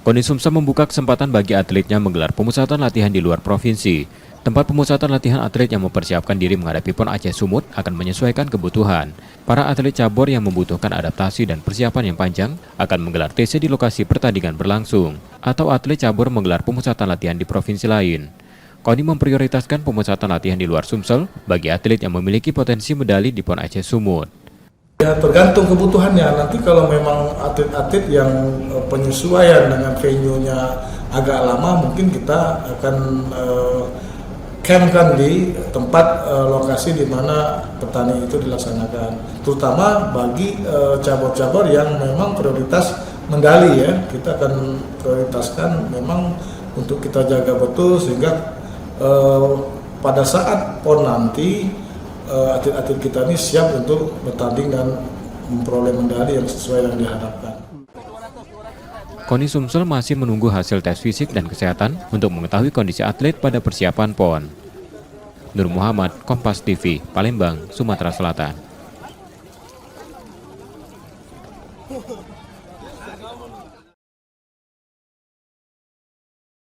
KONI Sumsel membuka kesempatan bagi atletnya menggelar pemusatan latihan di luar provinsi. Tempat pemusatan latihan atlet yang mempersiapkan diri menghadapi PON Aceh Sumut akan menyesuaikan kebutuhan. Para atlet cabur yang membutuhkan adaptasi dan persiapan yang panjang akan menggelar TC di lokasi pertandingan berlangsung, atau atlet cabur menggelar pemusatan latihan di provinsi lain. KONI memprioritaskan pemusatan latihan di luar Sumsel bagi atlet yang memiliki potensi medali di PON Aceh Sumut. Ya, tergantung kebutuhannya. Nanti kalau memang atlet-atlet yang penyesuaian dengan venue-nya agak lama, mungkin kita akan campkan di tempat lokasi di mana pertandingan itu dilaksanakan. Terutama bagi cabur-cabur yang memang prioritas medali ya, kita akan prioritaskan memang untuk kita jaga betul sehingga pada saat PON nanti atlet-atlet kita ini siap untuk bertanding dan memperoleh medali yang sesuai yang diharapkan. KONI Sumsel masih menunggu hasil tes fisik dan kesehatan untuk mengetahui kondisi atlet pada persiapan PON. Nur Muhammad, Kompas TV, Palembang, Sumatera Selatan.